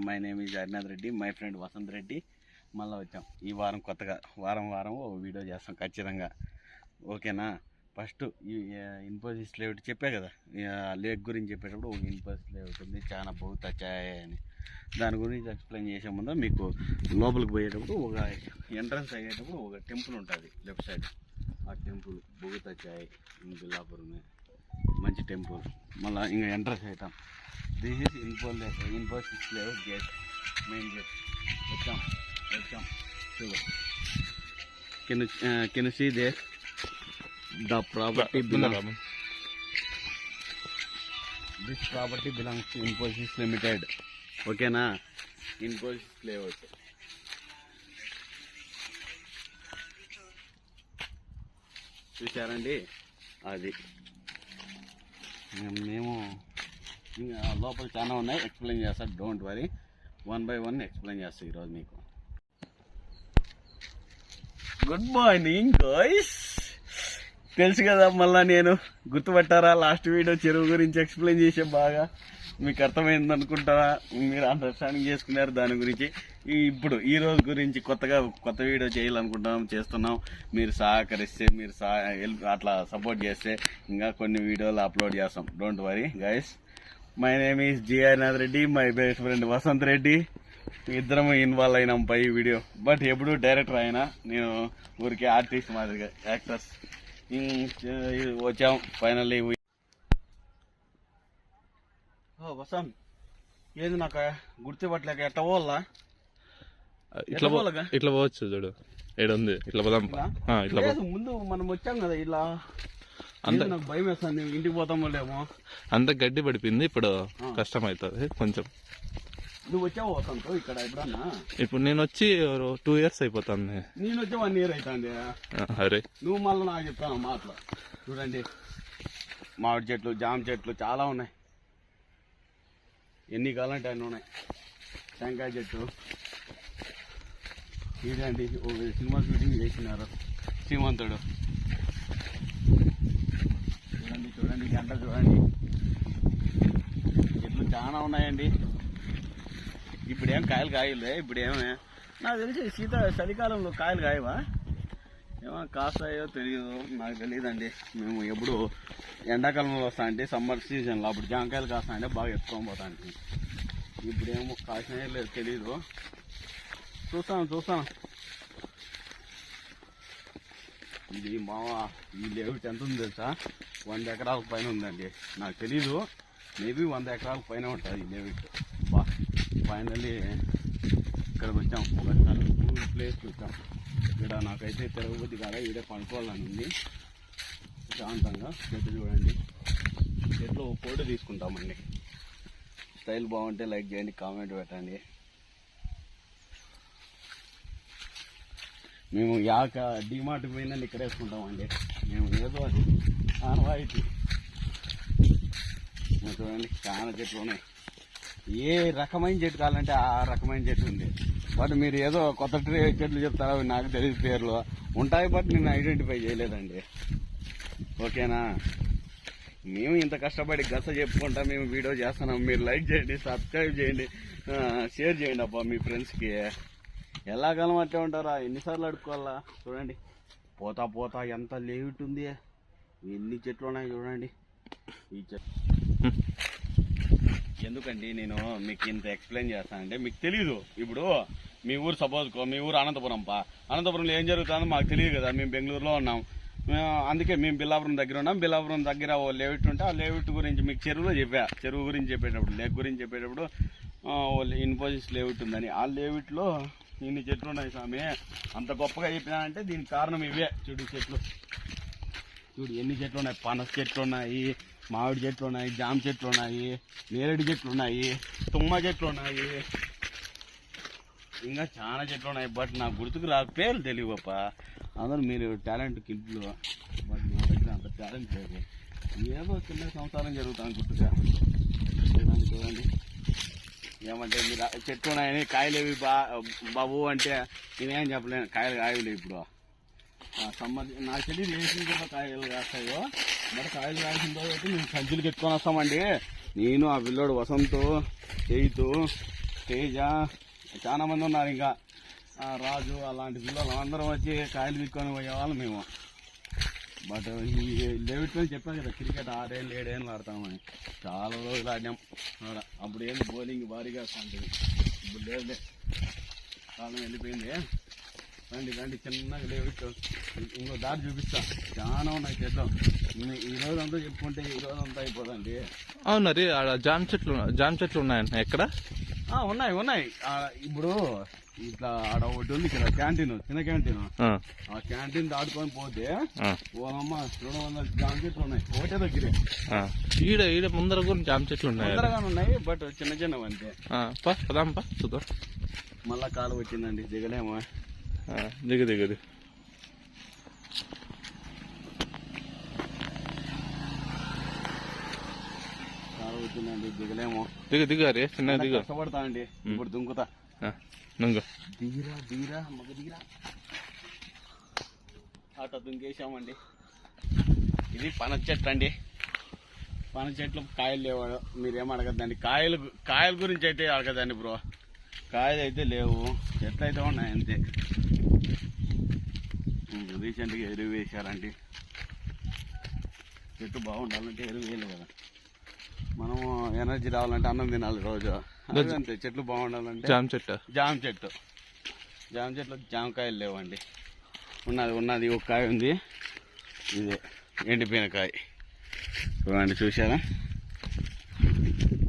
My name is Harinath Reddy, my friend Vasant Reddy. మళ్ళీ వచ్చాం ఈ వారం కొత్తగా వారం ఒక వీడియో చేస్తాం ఖచ్చితంగా, ఓకేనా? ఫస్ట్ ఈ ఇన్ఫోసిస్ లేఅవుట్ చెప్పా కదా, లేక్ గురించి చెప్పేటప్పుడు ఒక ఇన్ఫోసిస్ లేఅవుట్ ఉంది, చాలా బహుత్ అచ్చాయి అని. దాని గురించి ఎక్స్ప్లెయిన్ చేసే ముందు మీకు లోపలికి పోయేటప్పుడు ఒక ఎంట్రన్స్ అయ్యేటప్పుడు ఒక టెంపుల్ ఉంటుంది లెఫ్ట్ సైడ్. ఆ టెంపుల్ బహుత్ అచ్చాయి బిల్లాపూర్ మంచి టెంపుల్. మళ్ళీ ఇంకా ఎంట్రన్స్ అవుతాం. This is Infosys layout gate, main gate. వచ్చాం can you see there the property belongs, this property belongs to Infosys Limited, ఓకేనా? Infosys layout. చూసారండి, అది మేము లోపల చాలా ఉన్నాయి, ఎక్స్ప్లెయిన్ చేస్తాను, డోంట్ వరీ. 1 by 1 ఎక్స్ప్లెయిన్ చేస్తాను ఈరోజు మీకు. Good morning guys. తెలుసు కదా, మళ్ళీ నేను గుర్తుపట్టారా? లాస్ట్ వీడియో చెరువు గురించి ఎక్స్ప్లెయిన్ చేసే బాగా మీకు అర్థమైంది అనుకుంటారా? మీరు అండర్స్టాండింగ్ చేసుకున్నారు దాని గురించి. ఇప్పుడు ఈ రోజు గురించి కొత్త వీడియో చేస్తున్నాం. మీరు సహకరిస్తే, మీరు అట్లా సపోర్ట్ చేస్తే ఇంకా కొన్ని వీడియోలు అప్లోడ్ చేస్తాం. Don't worry guys. My name is G Harinath Reddy, my best friend Vasant Reddy. ఇద్దరం ఇన్వాల్వ్ అయినాం పై వీడియో. బట్ ఎప్పుడు డైరెక్టర్ అయినా, నేను ఊరికే ఆర్టిస్ట్ మాదిరిగా, యాక్టర్స్. వచ్చాం ఫైనల్లీ. వసంత్, ఏది నాకు గుర్తుపట్టలేక ఎట్లా పోవాలా? ఇట్లా పోవచ్చు చూడు, ఏడుంది ఇట్లా పోదాం. ముందు మనం వచ్చాం కదా ఇట్లా, అంత నాకు భయం వేస్తుంది, ఇంటికి పోతామో లేమో. అంత గడ్డి పడిపోయింది, ఇప్పుడు కష్టం అవుతుంది కొంచెం. నువ్వు వచ్చావు వసంత్ ఇక్కడ ఎప్పుడన్నా? ఇప్పుడు నేను వచ్చి 2 years అయిపోతుంది. నేను వచ్చి 1 year అవుతుంది. అరే నువ్వు మళ్ళీ నాకు చెప్తాను మాటలు. చూడండి, మామిడి చెట్లు, జామ చెట్లు చాలా ఉన్నాయి, ఎన్ని కావాలంటే అన్నీ ఉన్నాయి. టెంకాయ చెట్టు. ఇదండి ఒక సినిమా షూటింగ్ చేసినారు శ్రీమంతుడు. చూడండి గంట చూడండి, చెట్లు చాలా ఉన్నాయండి. ఇప్పుడేం కాయలు కాయలే, ఇప్పుడేమే నాకు తెలిసి చలికాలంలో కాయలు కాయవా? ఏమో కాస్తాయో తెలియదు, నాకు తెలియదండి. మేము ఎప్పుడు ఎండాకాలంలో వస్తా అంటే సమ్మర్ సీజన్లో అప్పుడు జామకాయలు కాస్తా అంటే బాగా ఎత్తుకొని పోతాంటి. ఇప్పుడేమో కాసినాయో లేదు తెలీదు. చూస్తాను. ఇది ఈ లేఅవుట్ ఎంత ఉంది తెలుసా? 100 ఎకరాల పైన ఉందండి. నాకు తెలీదు, మేబీ 100 ఎకరాల పైన ఉంటుంది ఈ లేఅవుట్. ఫైనల్లీ ఇక్కడికి వచ్చాం, ఒక కూల్ ప్లేస్కి వచ్చాం. ఇక్కడ నాకైతే తిరగబుద్ధి కాదా, ఈడే పనుకోవాలని ఉంది శాంతంగా. చెట్లు చూడండి, చెట్లు ఫోటో తీసుకుంటామండి. స్టైల్ బాగుంటే లైక్ చేయండి, కామెంట్ పెట్టండి. మేము డిమార్ట్కి పోయినా ఇక్కడ వేసుకుంటామండి. మేము ఏదో అది ఆనవాయితీ. చూడండి, చాలా చెట్లు ఉన్నాయి. ఏ రకమైన చెట్టు కావాలంటే ఆ రకమైన చెట్టు ఉంది. బట్ మీరు ఏదో కొత్త చెట్లు చెప్తారా, నాకు తెలియదు పేర్లు ఉంటాయి, బట్ నేను ఐడెంటిఫై చేయలేదండి, ఓకేనా? మేము ఇంత కష్టపడి చెప్పుకుంటా మేము వీడియో చేస్తున్నాం. మీరు లైక్ చేయండి, సబ్స్క్రైబ్ చేయండి, షేర్ చేయండి అబ్బా మీ ఫ్రెండ్స్కి. ఎలాగలం అట్టే ఉంటారా, ఎన్నిసార్లు అడుక్కోవాలా? చూడండి, పోతా ఎంత లేవిట్ ఉంది, ఎన్ని చెట్లు ఉన్నాయి చూడండి. ఈ చెట్లు ఎందుకండి నేను మీకు ఇంత ఎక్స్ప్లెయిన్ చేస్తానంటే, మీకు తెలీదు. ఇప్పుడు మీ ఊరు మీ ఊరు అనంతపురంలో ఏం జరుగుతుందో మాకు తెలియదు కదా. మేము బెంగళూరులో ఉన్నాం, అందుకే మేము బిల్లాపురం దగ్గర ఉన్నాం. బిల్లాపురం దగ్గర ఓ లేఅవుట్ ఉంటే ఆ లేఅవుట్ గురించి మీకు చెరువు గురించి చెప్పేటప్పుడు, లేక్ గురించి చెప్పేటప్పుడు ఇన్ఫోసిస్ లేఅవుట్ ఉందని. ఆ లేఅవుట్లో ఇన్ని చెట్లు ఉన్నాయి స్వామి. అంత గొప్పగా చెప్పినానంటే దీనికి కారణం ఇవే. చెట్లు చూడు, ఎన్ని చెట్లు ఉన్నాయి. పనస చెట్లు ఉన్నాయి, మామిడి చెట్లు ఉన్నాయి, జామ చెట్లు ఉన్నాయి, నేరేడు చెట్లు ఉన్నాయి, తుమ్మ చెట్లు ఉన్నాయి, ఇంకా చాలా చెట్లు ఉన్నాయి. బట్ నాకు గుర్తుకు పేర్లు తెలియప్ప. అందరూ మీరు టాలెంట్ కిడ్లు, బట్ నా దగ్గర అంత టాలెంట్ లేదు. ఏదో చిన్న సంసారం జరుగుతాను గుర్తుగా. చూడండి, ఏమంటే మీరు చెట్లు ఉన్నాయని కాయలేవి బాబు అంటే నేనేం చెప్పలేను. కాయలు కాయలేవు ఇప్పుడు. నాకు తెలియదు ఏ సీజన్లో కాయలు కాస్తాయో. మరి కాయలు కాసిన తర్వాత మేము సంచులు ఎత్తుకొని వస్తామండి. నేను ఆ పిల్లోడు వసంత్, చేయితూ తేజ చాలా మంది ఉన్నారు, ఇంకా రాజు అలాంటి పిల్లలు అందరం వచ్చి కాయలు పిక్కొని పోయేవాళ్ళు మేము. బట్ ఈ డేవిడ్తో చెప్పాను కదా, క్రికెట్ 6 ఏళ్ళు 7 ఏళ్ళు ఆడతామని. చాలా రోజులు ఆడినాం ఆడ. అప్పుడు ఏంది బౌలింగ్ భారీగా ఉంటుంది, ఇప్పుడు లేదు, కాలం వెళ్ళిపోయింది. రండి రండి, చిన్నగా డేవిడ్ ఇంకో దారి చూపిస్తా, చాలా ఉన్నాయి చేద్దాం. ఈ రోజంతా చెప్పుకుంటే ఈ రోజంతా అయిపోదండి. అవునరి ఆడ జామ చెట్లు ఉన్నాయంట ఎక్కడ? ఉన్నాయి ఉన్నాయి. ఇప్పుడు ఇట్లా ఆడ ఒకటి ఉంది కదా క్యాంటీన్, చిన్న క్యాంటీన్. ఆ క్యాంటీన్ దాటుకొని పోతే ఓనమ్మ 200 జామ చెట్లు ఉన్నాయి ఒకటే దగ్గరే. ఈడ ముందర కూడా జామ చెట్లు ఉన్నాయి, ముందరగానే ఉన్నాయి, బట్ చిన్న చిన్నవి అంతే. పదాంపా చూద్దాం. మళ్ళా కాలు వచ్చిందండి, దిగలేమో. దిగదు కాలు వచ్చిందండి, దిగలేమో. దిగారే చిన్న దిగ. కష్టపడతా అండి, ఇప్పుడు దుంకుతా. దిగిరా మగ దిగిరా. అట్లా దుంకేసామండి. ఇది పనస చెట్టు అండి. పనస చెట్లు కాయలు లేవు, మీరేం అడగద్దండి. కాయల గురించి అయితే అడగదండి బ్రో. కాయలు అయితే లేవు, చెట్లు అయితే ఉన్నాయి అంతే. రీసెంట్గా ఎరువు వేసారండి. చెట్టు బాగుండాలంటే ఎరువు వేయలేదు కదా. మనము ఎనర్జీ రావాలంటే అన్నం తినాలి రోజు, అంతే. చెట్లు బాగుండాలంటే జామ చెట్టు జామకాయలు లేవండి. ఉన్నది ఒక కాయ ఉంది, ఇదే ఎండిపోయిన కాయ. చూడండి, చూసారా?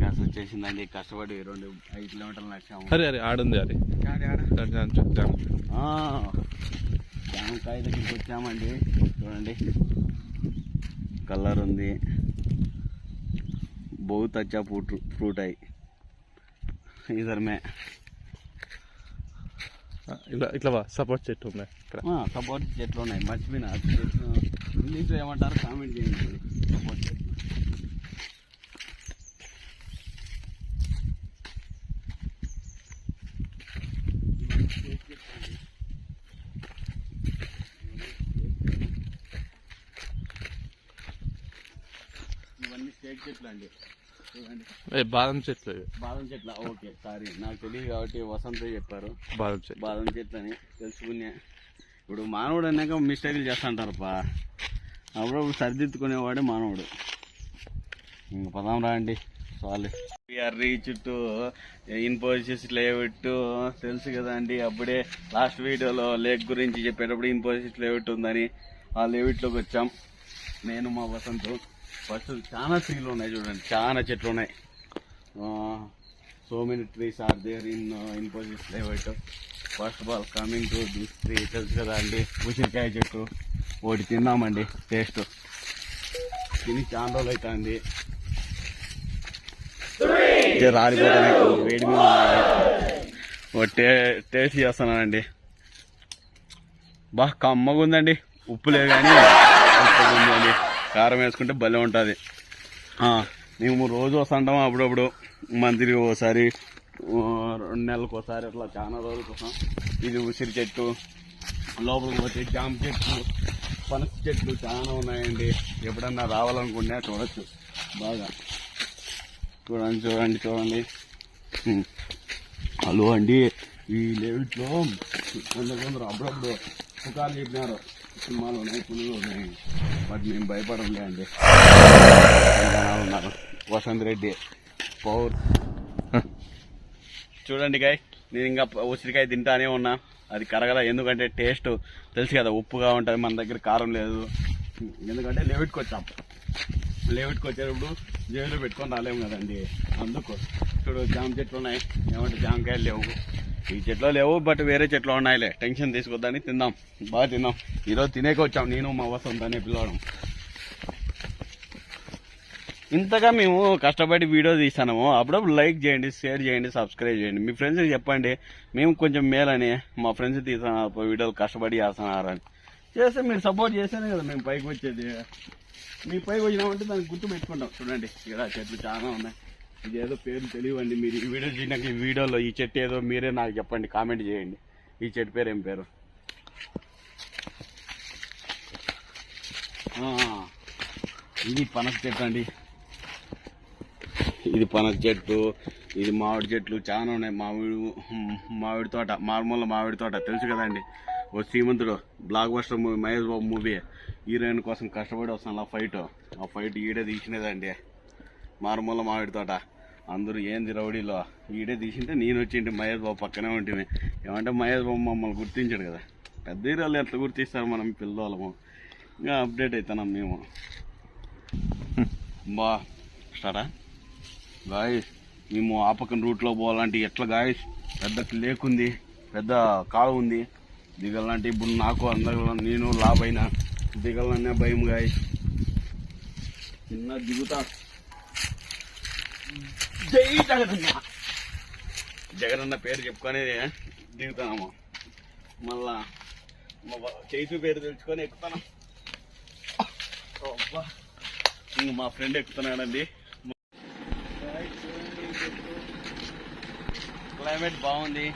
గ్యాస్ వచ్చేసిందండి. కష్టపడి 5 కిలోమీటర్లు నడిచాము. అరే ఆడుంది అది జామకాయ దగ్గరికి వచ్చామండి. చూడండి, కలర్ ఉంది. बहुत अच्छा फ्रूट है इधर में. ఇట్లా సపోర్ట్ చెట్టు ఉన్నాయి ఇక్కడ. సపోర్ట్ చెట్లు ఉన్నాయి, మర్చిపోయినా. చెట్లు ఇంగ్లీష్లో ఏమంటారు కామెంట్ చేయండి. సపోర్ట్ చెట్లు ఇవన్నీ స్టేక్ చెట్లు అండి. చూడండి, బాదం చెట్లు. ఓకే, సారీ, నాకు తెలియదు కాబట్టి వసంత చెప్పారు బాదం చెట్లు అని. తెలుసుకునే ఇప్పుడు మానవుడు అన్నాక మిస్టేక్లు చేస్తుంటారప్పా. అప్పుడప్పుడు సరిదిద్దుకునేవాడే మానవుడు. ఇంక పదాం రా అండి. Sorry, reach to Infosys layout తెలుసు కదా అండి. అప్పుడే లాస్ట్ వీడియోలో లేక్ గురించి చెప్పేటప్పుడు ఇన్ఫోసిస్ లేఅవుట్ ఉందని ఆ లేఅవుట్లోకి వచ్చాం నేను మా వసంత్. ఫస్ట్ చాలా ట్రీలు ఉన్నాయి, చూడండి, చాలా చెట్లు ఉన్నాయి. So many trees are there in Infosys layout. First of all coming to this tree, తెలుసు కదా అండి, ఉసిరికాయ చెట్టు. ఒకటి తిన్నామండి, టేస్ట్ తిని చాలా రోజులు అవుతుంది. రాలిపోతాయి, వేడి మీద టేస్ట్ చేస్తున్నానండి. బాగా కమ్మగా ఉందండి. ఉప్పు లేదు కానీ ఉప్పు ఉందండి. కారం వేసుకుంటే భలే ఉంటుంది. మేము రోజు వస్తుంటాము, అప్పుడప్పుడు మంత్లీ ఒకసారి, 2 నెలలకు ఒకసారి, అట్లా చాలా రోజుల కోసం. ఇది ఉసిరి చెట్టు. లోపలికి పోతే జామ చెట్లు, పనస చెట్లు చాలా ఉన్నాయండి. ఎప్పుడన్నా రావాలనుకున్నా చూడొచ్చు బాగా. చూడండి. హలో అండి, ఈ లేఅవుట్లో కొందరు అప్పుడప్పుడు పుకార్లు చెప్పినారు, సినిమాలు ఉన్నాయి, పులులు ఉన్నాయి. బట్ మేము భయపడంలే అండి. ఉన్నారు వసంత్ రెడ్డి పౌర్. చూడండి గాయ్, నేను ఇంకా ఉసిరికాయ తింటానే ఉన్నా, అది కరగల. ఎందుకంటే టేస్ట్ తెలుసు కదా, ఉప్పుగా ఉంటుంది. మన దగ్గర కారం లేదు, ఎందుకంటే లేఅవుట్కి వచ్చాం. లేఅవుట్కి వచ్చేటప్పుడు జేబులో పెట్టుకొని రాలేము కదండి, అందుకు. చూడు, జామ చెట్లు ఉన్నాయి, ఏమంటే జామకాయలు లేవు. ఈ చెట్లు లేవు, బట్ వేరే చెట్లు ఉన్నాయిలే, టెన్షన్ తీసుకొద్దని తిందాం, బాగా తిందాం. ఈరోజు తినేకి వచ్చాం నేను మా వసంత్ అనే పిల్లడం. ఇంతగా మేము కష్టపడి వీడియో తీస్తాము. అప్పుడప్పుడు లైక్ చేయండి, షేర్ చేయండి, సబ్స్క్రైబ్ చేయండి. మీ ఫ్రెండ్స్కి చెప్పండి, మేము కొంచెం మేలని, మా ఫ్రెండ్స్ తీస్తున్నారు వీడియోలు, కష్టపడి చేస్తున్నారని. చేస్తే మీరు సపోర్ట్ చేస్తేనే కదా మేము పైకి వచ్చేది. మీ పైకి వచ్చినామంటే దానికి గుర్తు పెట్టుకుంటాం. చూడండి, ఇక్కడ చెట్లు చాలా ఉన్నాయి. ఇది ఏదో పేరు తెలియవండి. మీరు ఈ వీడియో చూసినాక ఈ వీడియోలో ఈ చెట్టు ఏదో మీరే నాకు చెప్పండి, కామెంట్ చేయండి. ఈ చెట్టు పేరు ఏం పేరు? ఇది పనస చెట్టు అండి. ఇది పనస చెట్టు. ఇది మామిడి చెట్లు చాలా ఉన్నాయి. మామిడి తోట, మార్మూల మామిడి తోట తెలుసు కదండి. ఓ శ్రీమంతుడు block buster movie, Mahesh Babu movie, heroine కోసం కష్టపడి వస్తాను ఆ ఫైట్ ఈడే తీసినదండి. మారుమూల మామిడి తోట. అందరూ ఏంది రౌడీలో ఈడే తీసింటే నేను వచ్చింటే మహేష్ బాబు పక్కనే ఉంటుంది. ఏమంటే మహేష్ బాబు మమ్మల్ని గుర్తించాడు కదా. పెద్ద హీరోలు ఎట్లా గుర్తిస్తారు మనం పిల్లవాళ్ళము. ఇంకా అప్డేట్ అవుతున్నాం మేము. బా స్టార్టా గాయస్, మేము ఆ పక్కన రూట్లో పోవాలంటే ఎట్లా గాయస్, పెద్ద లేక్ ఉంది, పెద్ద కాలువ ఉంది. దిగాలంటే ఇప్పుడు నాకు అందరూ నేను లాభైనా దిగాలనే భయం గాయస్. చిన్న దిగుతా. జై జగనన్న, జగనన్న పేరు చెప్పుకొని దిగుతాము. మళ్ళా చైతు పేరు తెలుసుకొని ఎక్కుతాను. ఇంక మా ఫ్రెండ్ ఎక్కుతున్నాడండి. క్లైమేట్ బాగుంది.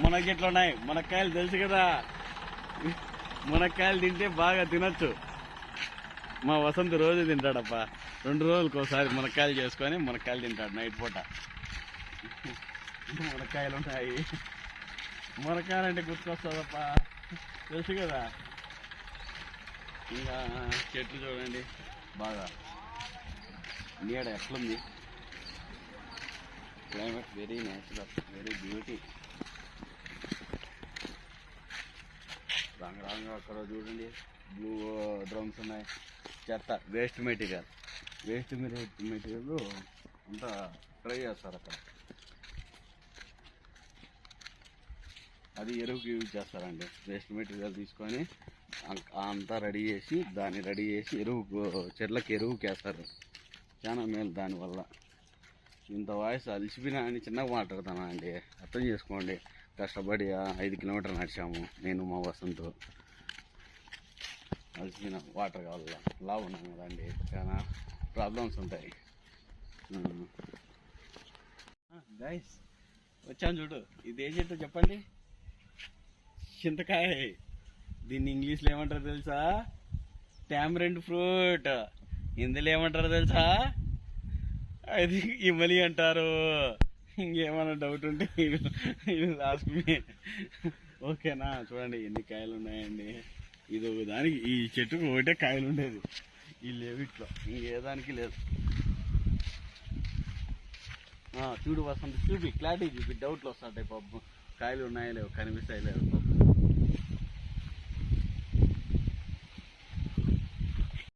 మునక్కాయలు ఉన్నాయి. మునక్కాయలు తెలుసు కదా, మునక్కాయలు తింటే బాగా తినొచ్చు. మా వసంత్ రోజు తింటాడప్ప. 2 రోజులకు ఒకసారి మునక్కాయలు చేసుకొని మునక్కాయలు తింటాడు నైట్ పూట. మునక్కాయలు ఉన్నాయి. మునక్కాయలు అంటే గుర్తుకొస్తుందప్ప, తెలుసు కదా. ఇంకా చెట్లు చూడండి బాగా, నీడ ఎట్లుంది. Climate very natural, very beauty. Wrong అక్కడ చూడండి బ్లూ డ్రమ్స్ ఉన్నాయి. చెత్త వేస్ట్ మెటీరియల్ అంతా ట్రై చేస్తారు అక్కడ. అది ఎరువుకి యూజ్ చేస్తారండి. వేస్ట్ మెటీరియల్ తీసుకొని అంతా రెడీ చేసి ఎరువుకు, చెట్లకి ఎరువుకి వేస్తారు. చాలా మేలు దానివల్ల. ఇంత వాయిస్ అలసిపోయినా అని చిన్నగా మాట్లాడుతాను అండి, అర్థం చేసుకోండి. కష్టపడి 5 కిలోమీటర్లు నడిచాము నేను మా వసంతు. అలసిపోయిన వాటర్ కావాల, లావు ఉన్నాను కదండి, చాలా ప్రాబ్లమ్స్ ఉంటాయి. గైస్ వచ్చాను చూడు, ఇది ఏం చెట్టు చెప్పండి? చింతకాయ. దీన్ని ఇంగ్లీష్లో ఏమంటారు తెలుసా? Tamarind fruit. హిందీలో ఏమంటారు తెలుసా? అది ఇమలి అంటారు. ఇంకేమైనా డౌట్ ఉంటే లాస్ట్ మీ. ఓకేనా? చూడండి ఎన్ని కాయలు ఉన్నాయండి. ఇది ఒక దానికి, ఈ చెట్టుకు ఒకటే కాయలు ఉండేది, ఈ లేవిట్లో ఇంకేదానికి లేదు. చూడు వసంత, చూపి క్లారిటీ చూపి, డౌట్లు వస్తాయి పాపం. కాయలు ఉన్నాయో లేవు, కనిపిస్తాయి లేవు.